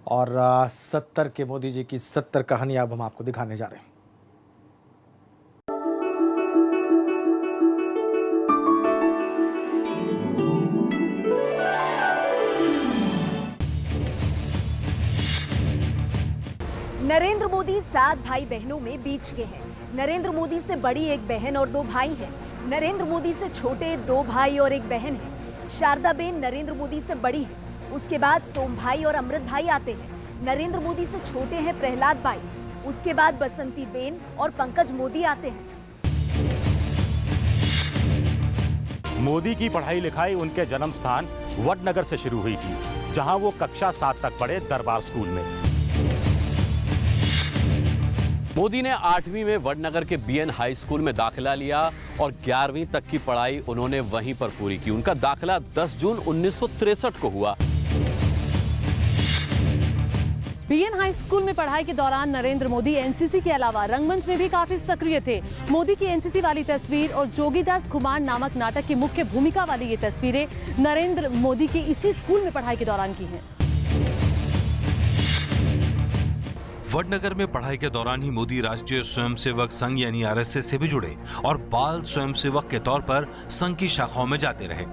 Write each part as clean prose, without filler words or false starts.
और 70 के मोदी जी की 70 कहानी अब हम आपको दिखाने जा रहे हैं। नरेंद्र मोदी 7 भाई बहनों में बीच के हैं। नरेंद्र मोदी से बड़ी एक बहन और 2 भाई हैं। नरेंद्र मोदी से छोटे 2 भाई और एक बहन है। शारदाबेन नरेंद्र मोदी से बड़ी है। उसके बाद सोम भाई और अमृत भाई आते हैं। नरेंद्र मोदी से छोटे हैं प्रहलाद भाई। उसके बाद बसंती बेन और पंकज मोदी आते हैं। मोदी की पढ़ाई लिखाई उनके जन्म स्थान वडनगर से शुरू हुई थी, जहां वो कक्षा 7 तक पढ़े दरबार स्कूल में। मोदी ने 8वीं में वडनगर के बीएन हाई स्कूल में दाखिला लिया और 11वीं तक की पढ़ाई उन्होंने वहीं पर पूरी की। उनका दाखिला 10 जून 1963 को हुआ। बीएन हाई स्कूल में पढ़ाई के दौरान नरेंद्र मोदी एनसीसी के अलावा रंगमंच में भी काफी सक्रिय थे। मोदी की एनसीसी वाली तस्वीर और जोगीदास कुमार नामक नाटक की मुख्य भूमिका वाली ये तस्वीरें नरेंद्र मोदी की इसी स्कूल में पढ़ाई के दौरान की हैं। वडनगर में पढ़ाई के दौरान ही मोदी राष्ट्रीय स्वयंसेवक संघ यानी आरएसएस से भी जुड़े और बाल स्वयंसेवक के तौर पर संघ की शाखाओं में जाते रहे।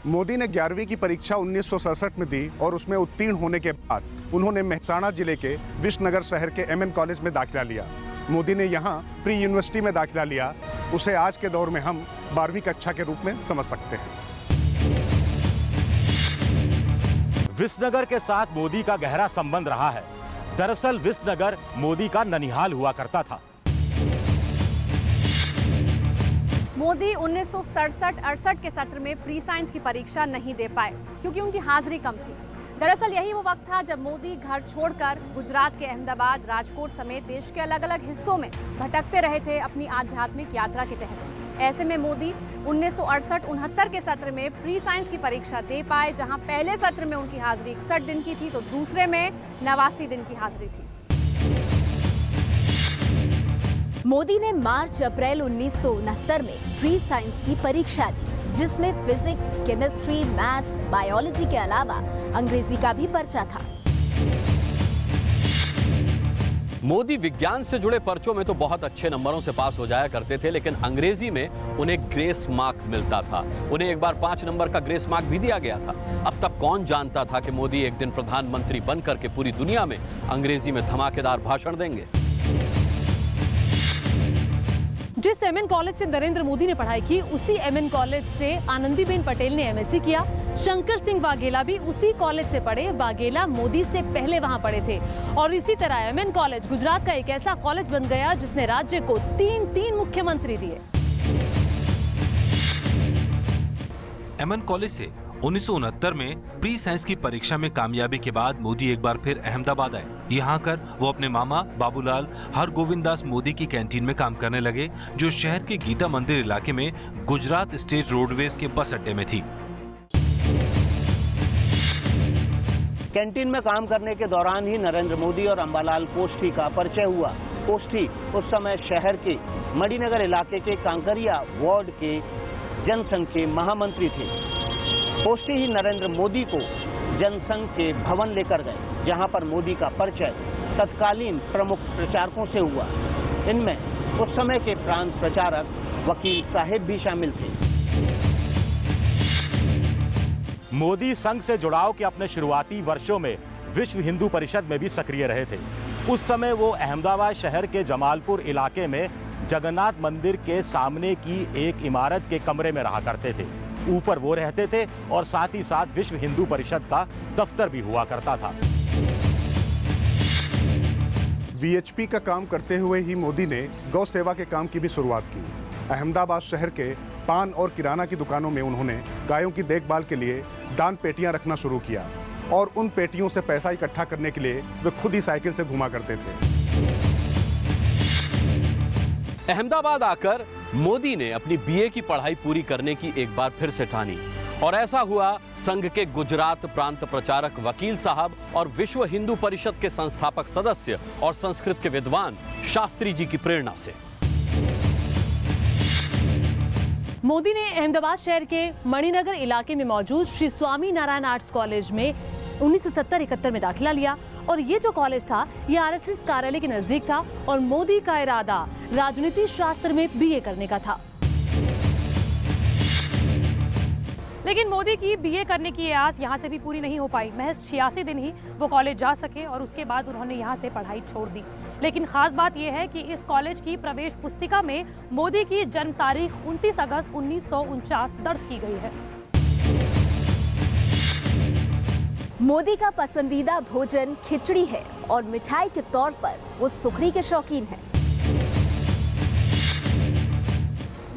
मोदी ने 11वीं की परीक्षा 1967 में दी और उसमें उत्तीर्ण होने के बाद उन्होंने मेहसाणा जिले के विश्वनगर शहर के एमएन कॉलेज में दाखिला लिया। मोदी ने यहाँ प्री यूनिवर्सिटी में दाखिला लिया। उसे आज के दौर में हम 12वीं कक्षा के रूप में समझ सकते हैं। विसनगर के साथ मोदी का गहरा संबंध रहा है। दरअसल विसनगर मोदी का ननिहाल हुआ करता था। मोदी 1967-68 के सत्र में प्री साइंस की परीक्षा नहीं दे पाए क्योंकि उनकी हाजिरी कम थी। दरअसल यही वो वक्त था जब मोदी घर छोड़कर गुजरात के अहमदाबाद, राजकोट समेत देश के अलग अलग हिस्सों में भटकते रहे थे अपनी आध्यात्मिक यात्रा के तहत। ऐसे में मोदी 1968-69 के सत्र में प्री साइंस की परीक्षा दे पाए, जहां पहले सत्र में उनकी हाजिरी 61 दिन की थी तो दूसरे में 89 दिन की हाजिरी थी। मोदी ने मार्च-अप्रैल 1969 में प्री साइंस की परीक्षा दी, जिसमें फिजिक्स, केमिस्ट्री, मैथ्स, बायोलॉजी के अलावा अंग्रेजी का भी पर्चा था। मोदी विज्ञान से जुड़े पर्चों में तो बहुत अच्छे नंबरों से पास हो जाया करते थे, लेकिन अंग्रेजी में उन्हें ग्रेस मार्क मिलता था। उन्हें एक बार 5 नंबर का ग्रेस मार्क भी दिया गया था। अब तक कौन जानता था कि मोदी एक दिन प्रधानमंत्री बनकर के पूरी दुनिया में अंग्रेजी में धमाकेदार भाषण देंगे। जिस एमएन कॉलेज से नरेंद्र मोदी ने पढ़ाई की, उसी एमएन कॉलेज से आनंदीबेन पटेल ने एमएससी किया। शंकर सिंह वाघेला भी उसी कॉलेज से पढ़े। वाघेला मोदी से पहले वहां पढ़े थे। और इसी तरह एमएन कॉलेज गुजरात का एक ऐसा कॉलेज बन गया जिसने राज्य को 3 मुख्यमंत्री दिए। एमएन कॉलेज से 1969 में प्री साइंस की परीक्षा में कामयाबी के बाद मोदी एक बार फिर अहमदाबाद आए। यहाँ आकर वो अपने मामा बाबूलाल हरगोविंद दास मोदी की कैंटीन में काम करने लगे, जो शहर के गीता मंदिर इलाके में गुजरात स्टेट रोडवेज के बस अड्डे में थी। कैंटीन में काम करने के दौरान ही नरेंद्र मोदी और अंबालाल कोष्ठी का परिचय हुआ। कोष्ठी उस समय शहर के मणिनगर इलाके के कांकरिया वार्ड के जनसंघ के महामंत्री थे। कोष्ठी ही नरेंद्र मोदी को जनसंघ के भवन लेकर गए, जहां पर मोदी का परिचय तत्कालीन प्रमुख प्रचारकों से हुआ। इनमें उस समय के प्रांत प्रचारक वकील साहिब भी शामिल थे। मोदी संघ से जुड़ाव के अपने शुरुआती वर्षों में विश्व हिंदू परिषद में भी सक्रिय रहे थे। उस समय वो अहमदाबाद शहर के जमालपुर इलाके में जगन्नाथ मंदिर के सामने की एक इमारत के कमरे में रहा करते थे। ऊपर वो रहते थे और साथ ही साथ विश्व हिंदू परिषद का दफ्तर भी हुआ करता था। वीएचपी का काम करते हुए ही मोदी ने गौ सेवा के काम की भी शुरुआत की। अहमदाबाद शहर के पान और किराना की दुकानों में उन्होंने गायों की देखभाल के लिए दान पेटियां रखना शुरू किया और उन पेटियों से पैसा इकट्ठा करने के लिए वे खुद ही साइकिल से घुमा करते थे। अहमदाबाद आकर मोदी ने अपनी बीए की पढ़ाई पूरी करने की एक बार फिर से ठानी और ऐसा हुआ संघ के गुजरात प्रांत प्रचारक वकील साहब और विश्व हिंदू परिषद के संस्थापक सदस्य और संस्कृत के विद्वान शास्त्री जी की प्रेरणा से। मोदी ने अहमदाबाद शहर के मणिनगर इलाके में मौजूद श्री स्वामी नारायण आर्ट्स कॉलेज में 1970-71 में दाखिला लिया और ये जो कॉलेज था ये आरएसएस कार्यालय के नजदीक था और मोदी का इरादा राजनीति शास्त्र में बीए करने का था। लेकिन मोदी की बीए करने की आस यहाँ से भी पूरी नहीं हो पाई। महज 86 दिन ही वो कॉलेज जा सके और उसके बाद उन्होंने यहाँ से पढ़ाई छोड़ दी। लेकिन खास बात यह है कि इस कॉलेज की प्रवेश पुस्तिका में मोदी की जन्म तारीख 29 अगस्त 1949 दर्ज की गई है। मोदी का पसंदीदा भोजन खिचड़ी है और मिठाई के तौर पर वो सुखड़ी के शौकीन हैं।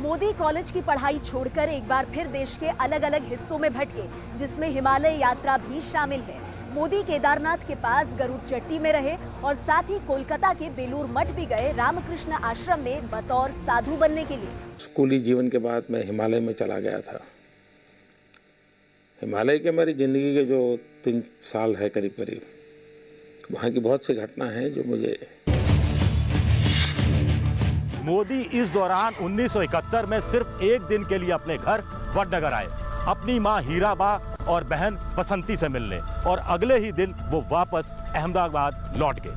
मोदी कॉलेज की पढ़ाई छोड़कर एक बार फिर देश के अलग अलग हिस्सों में भटके, जिसमें हिमालय यात्रा भी शामिल है। मोदी केदारनाथ के पास गरुड़ चट्टी में रहे और साथ ही कोलकाता के बेलूर मठ भी गए रामकृष्ण आश्रम में बतौर साधु बनने के लिए। स्कूली जीवन के बाद मैं हिमालय में चला गया था। हिमालय के मेरी ज़िंदगी के जो 3 साल है करीब करीब, वहाँ की बहुत सी घटना है जो मुझे। मोदी इस दौरान 1971 में सिर्फ एक दिन के लिए अपने घर वडनगर आए, अपनी मां हीराबा और बहन बसंती से मिलने, और अगले ही दिन वो वापस अहमदाबाद लौट गए।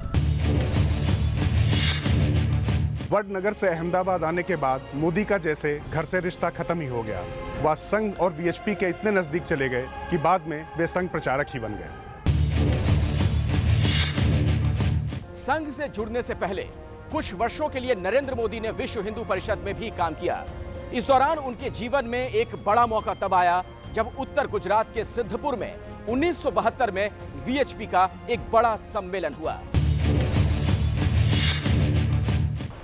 वडनगर से अहमदाबाद आने के बाद मोदी का जैसे घर से रिश्ता खत्म ही हो गया। वह संघ और वीएचपी के इतने नजदीक चले गए कि बाद में वे संघ प्रचारक ही बन गए। संघ से जुड़ने से पहले कुछ वर्षों के लिए नरेंद्र मोदी ने विश्व हिंदू परिषद में भी काम किया। इस दौरान उनके जीवन में एक बड़ा मौका तब आया जब उत्तर गुजरात के सिद्धपुर में 1972 में वीएचपी का एक बड़ा सम्मेलन हुआ।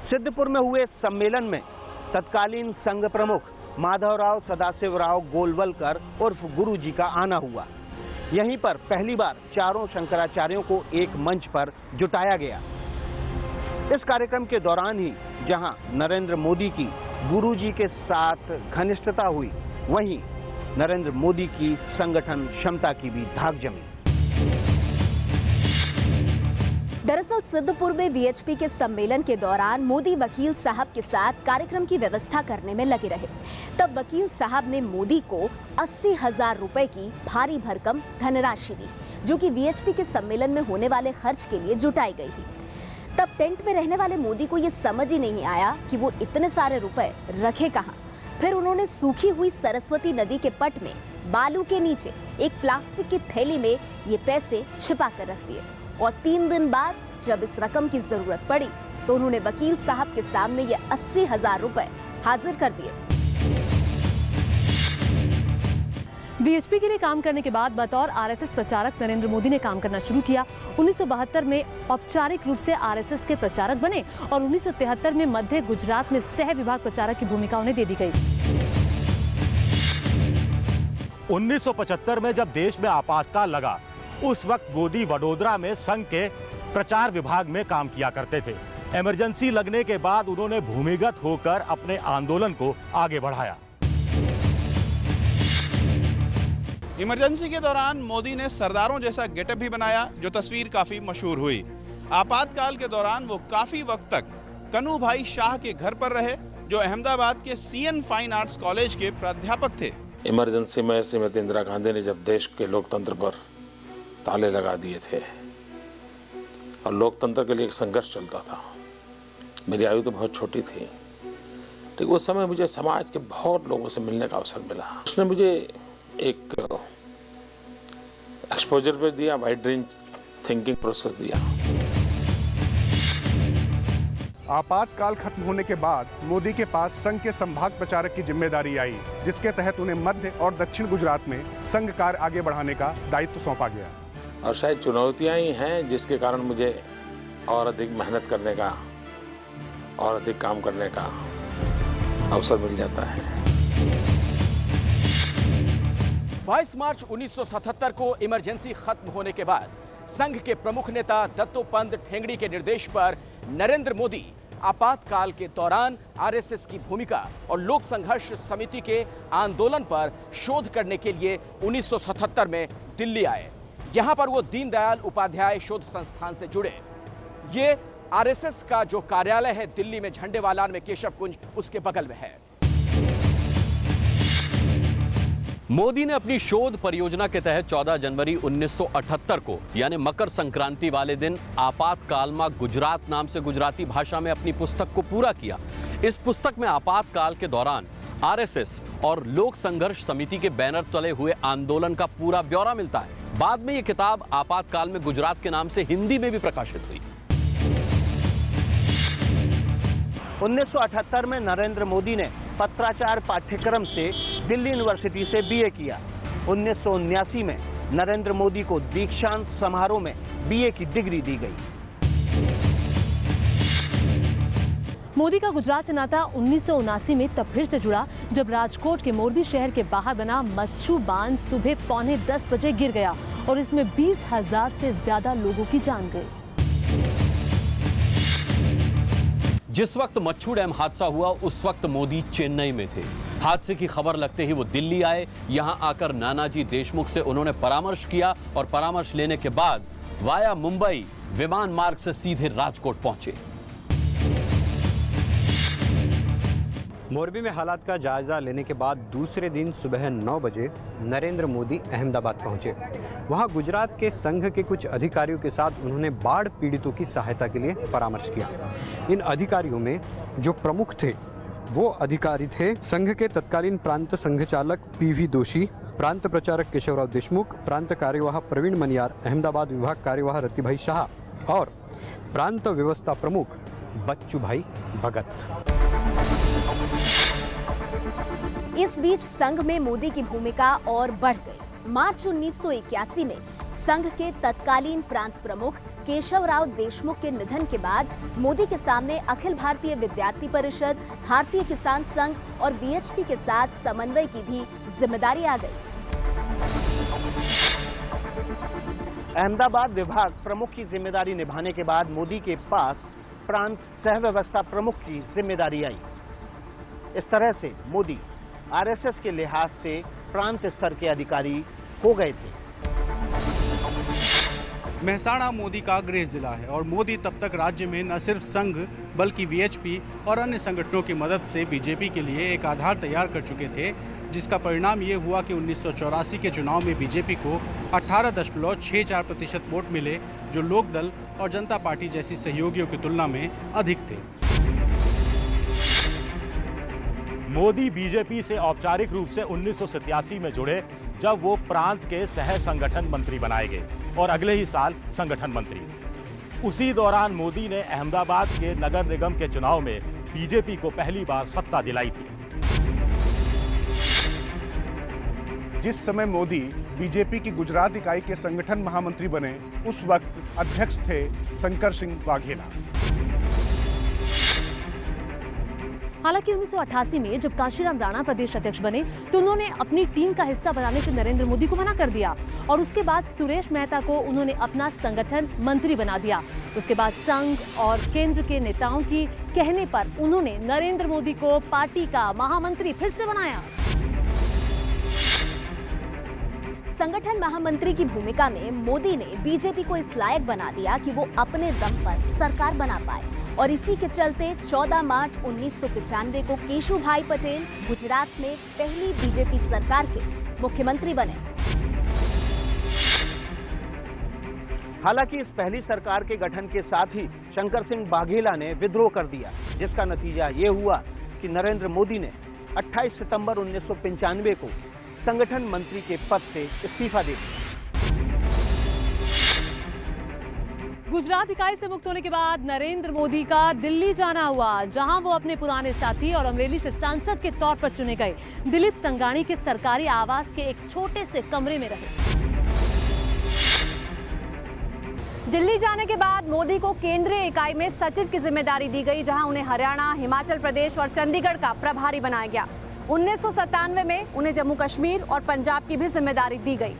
सिद्धपुर में हुए सम्मेलन में तत्कालीन संघ प्रमुख माधवराव सदाशिवराव गोलवलकर उर्फ गुरुजी का आना हुआ। यहीं पर पहली बार चारों शंकराचार्यों को एक मंच पर जुटाया गया। इस कार्यक्रम के दौरान ही जहां नरेंद्र मोदी की गुरुजी के साथ घनिष्ठता हुई, वहीं नरेंद्र मोदी की संगठन क्षमता की भी धाक जमी। दरअसल सिद्धपुर में वीएचपी के सम्मेलन के दौरान मोदी वकील साहब के साथ कार्यक्रम की व्यवस्था करने में लगे रहे। तब वकील साहब ने मोदी को 80,000 रुपए की भारी भरकम धनराशि दी, जो कि वीएचपी के सम्मेलन में होने वाले खर्च के लिए जुटाई गई थी। तब टेंट में रहने वाले मोदी को ये समझ ही नहीं आया कि वो इतने सारे रुपए रखे कहाँ। फिर उन्होंने सूखी हुई सरस्वती नदी के पट में बालू के नीचे एक प्लास्टिक की थैली में ये पैसे छिपा कर रख दिए और 3 दिन बाद जब इस रकम की जरूरत पड़ी तो उन्होंने वकील साहब के सामने ये 80,000 रुपए हाजिर कर दिए। वीएचपी के लिए काम करने के बाद बतौर आरएसएस प्रचारक नरेंद्र मोदी ने काम करना शुरू किया। 1972 में औपचारिक रूप से आरएसएस के प्रचारक बने और 1973 में मध्य गुजरात में सह विभाग प्रचारक की भूमिका उन्हें दे दी गई। 1975 में जब देश में आपातकाल लगा, उस वक्त मोदी वडोदरा में संघ के प्रचार विभाग में काम किया करते थे। इमरजेंसी लगने के बाद उन्होंने भूमिगत होकर अपने आंदोलन को आगे बढ़ाया। इमरजेंसी के दौरान मोदी ने सरदारों जैसा गेटअप भी बनाया, जो तस्वीर काफी मशहूर हुई। आपातकाल के दौरान वो काफी वक्त तक कन्हू भाई शाह के घर पर रहे, जो अहमदाबाद के सीएन फाइन आर्ट्स कॉलेज के प्राध्यापक थे। इमरजेंसी में श्रीमती इंदिरा गांधी ने जब देश के लोकतंत्र पर ताले लगा दिए थे और लोकतंत्र के लिए एक संघर्ष चलता था, मेरी आयु तो बहुत छोटी थी, लेकिन उस समय मुझे समाज के बहुत लोगों से मिलने का अवसर मिला। उसने मुझे एक एक्सपोजर पे दिया, वाइड रेंज थिंकिंग प्रोसेस दिया। आपातकाल खत्म होने के बाद मोदी के पास संघ के संभाग प्रचारक की जिम्मेदारी आई, जिसके तहत उन्हें मध्य और दक्षिण गुजरात में संघ कार्य आगे बढ़ाने का दायित्व सौंपा गया। और शायद चुनौतियां ही हैं जिसके कारण मुझे और अधिक मेहनत करने का और अधिक काम करने का अवसर मिल जाता है। 22 मार्च 1977 को इमरजेंसी खत्म होने के बाद संघ के प्रमुख नेता दत्तोपंत ठेंगड़ी के निर्देश पर नरेंद्र मोदी आपातकाल के दौरान आरएसएस की भूमिका और लोक संघर्ष समिति के आंदोलन पर शोध करने के लिए 1977 में दिल्ली आए। यहां पर वो दीनदयाल उपाध्याय शोध संस्थान से जुड़े। ये आरएसएस का जो कार्यालय है दिल्ली में झंडेवालान में केशव कुंज, उसके बगल में है। मोदी ने अपनी शोध परियोजना के तहत 14 जनवरी 1978 को यानी मकर संक्रांति वाले दिन आपातकाल में गुजरात नाम से गुजराती भाषा में अपनी पुस्तक को पूरा किया। इस पुस्तक में आपातकाल के दौरान आरएसएस और लोक संघर्ष समिति के बैनर तले हुए आंदोलन का पूरा ब्यौरा मिलता है। बाद में यह किताब आपातकाल में गुजरात के नाम से हिंदी में भी प्रकाशित हुई। 1978 में नरेंद्र मोदी ने पत्राचार पाठ्यक्रम से दिल्ली यूनिवर्सिटी से बीए किया। 1979 में नरेंद्र मोदी को दीक्षांत समारोह में बीए की डिग्री दी गई। मोदी का गुजरात से नाता 1979 में तब फिर से जुड़ा जब राजकोट के मोरबी शहर के बाहर बना मच्छू बांध सुबह 9:45 बजे गिर गया और इसमें 20,000 से ज्यादा लोगों की जान गई। जिस वक्त मच्छू डैम हादसा हुआ उस वक्त मोदी चेन्नई में थे। हादसे की खबर लगते ही वो दिल्ली आए। यहां आकर नानाजी देशमुख से उन्होंने परामर्श किया और परामर्श लेने के बाद वाया मुंबई विमान मार्ग से सीधे राजकोट पहुंचे। मोरबी में हालात का जायजा लेने के बाद दूसरे दिन सुबह 9 बजे नरेंद्र मोदी अहमदाबाद पहुंचे। वहां गुजरात के संघ के कुछ अधिकारियों के साथ उन्होंने बाढ़ पीड़ितों की सहायता के लिए परामर्श किया। इन अधिकारियों में जो प्रमुख थे वो अधिकारी थे संघ के तत्कालीन प्रांत संघ चालक पीवी दोषी, प्रांत प्रचारक केशवराव देशमुख, प्रांत कार्यवाह प्रवीण मनियार, अहमदाबाद विभाग कार्यवाह रतिभाई शाह और प्रांत व्यवस्था प्रमुख बच्चूभाई भगत। इस बीच संघ में मोदी की भूमिका और बढ़ गई। मार्च 1981 में संघ के तत्कालीन प्रांत प्रमुख केशवराव देशमुख के निधन के बाद मोदी के सामने अखिल भारतीय विद्यार्थी परिषद, भारतीय किसान संघ और बीएचपी के साथ समन्वय की भी जिम्मेदारी आ गई। अहमदाबाद विभाग प्रमुख की जिम्मेदारी निभाने के बाद मोदी के पास प्रांत सह व्यवस्था प्रमुख की जिम्मेदारी आई। इस तरह से मोदी आरएसएस के लिहाज से प्रांत स्तर के अधिकारी हो गए थे। मेहसाणा मोदी का गृह जिला है और मोदी तब तक राज्य में न सिर्फ संघ बल्कि वीएचपी और अन्य संगठनों की मदद से बीजेपी के लिए एक आधार तैयार कर चुके थे, जिसका परिणाम ये हुआ कि 1984 के चुनाव में बीजेपी को 18.64% वोट मिले, जो लोकदल और जनता पार्टी जैसी सहयोगियों की तुलना में अधिक थे। मोदी बीजेपी से औपचारिक रूप से 1987 में जुड़े जब वो प्रांत के सह संगठन मंत्री बनाए गए और अगले ही साल संगठन मंत्री। उसी दौरान मोदी ने अहमदाबाद के नगर निगम के चुनाव में बीजेपी को पहली बार सत्ता दिलाई थी। जिस समय मोदी बीजेपी की गुजरात इकाई के संगठन महामंत्री बने उस वक्त अध्यक्ष थे शंकर सिंह वाघेला। हालांकि 1988 में जब काशीराम राणा प्रदेश अध्यक्ष बने तो उन्होंने अपनी टीम का हिस्सा बनाने से नरेंद्र मोदी को मना कर दिया और उसके बाद सुरेश मेहता को उन्होंने अपना संगठन मंत्री बना दिया। उसके बाद संघ और केंद्र के नेताओं की कहने पर उन्होंने नरेंद्र मोदी को पार्टी का महामंत्री फिर से बनाया। संगठन महामंत्री की भूमिका में मोदी ने बीजेपी को इस लायक बना दिया कि वो अपने दम पर सरकार बना पाए और इसी के चलते 14 मार्च 1995 को केशुभाई पटेल गुजरात में पहली बीजेपी सरकार के मुख्यमंत्री बने। हालांकि इस पहली सरकार के गठन के साथ ही शंकर सिंह वाघेला ने विद्रोह कर दिया, जिसका नतीजा ये हुआ कि नरेंद्र मोदी ने 28 सितंबर 1995 को संगठन मंत्री के पद से इस्तीफा दे दिया। गुजरात इकाई से मुक्त होने के बाद नरेंद्र मोदी का दिल्ली जाना हुआ, जहां वो अपने पुराने साथी और अमरेली से सांसद के तौर पर चुने गए दिलीप संघानी के सरकारी आवास के एक छोटे से कमरे में रहे। दिल्ली जाने के बाद मोदी को केंद्रीय इकाई में सचिव की जिम्मेदारी दी गई, जहां उन्हें हरियाणा, हिमाचल प्रदेश और चंडीगढ़ का प्रभारी बनाया गया। 1997 में उन्हें जम्मू कश्मीर और पंजाब की भी जिम्मेदारी दी गई।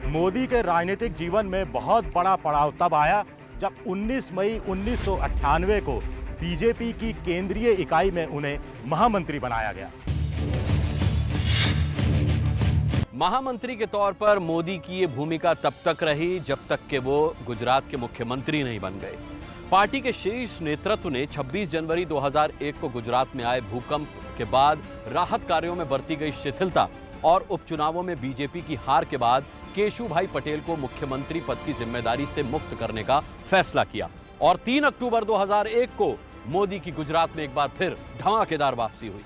मोदी के राजनीतिक जीवन में बहुत बड़ा पड़ाव तब आया जब 19 मई 1998 को बीजेपी की केंद्रीय इकाई में उन्हें महामंत्री बनाया गया। महामंत्री के तौर पर मोदी की ये भूमिका तब तक रही जब तक कि वो गुजरात के मुख्यमंत्री नहीं बन गए। पार्टी के शीर्ष नेतृत्व ने 26 जनवरी 2001 को गुजरात में आए भूकंप के बाद राहत कार्यों में बरती गई शिथिलता और उपचुनावों में बीजेपी की हार के बाद केशुभाई पटेल को मुख्यमंत्री पद की जिम्मेदारी से मुक्त करने का फैसला किया और 3 अक्टूबर 2001 को मोदी की गुजरात में एक बार फिर धमाकेदार वापसी हुई।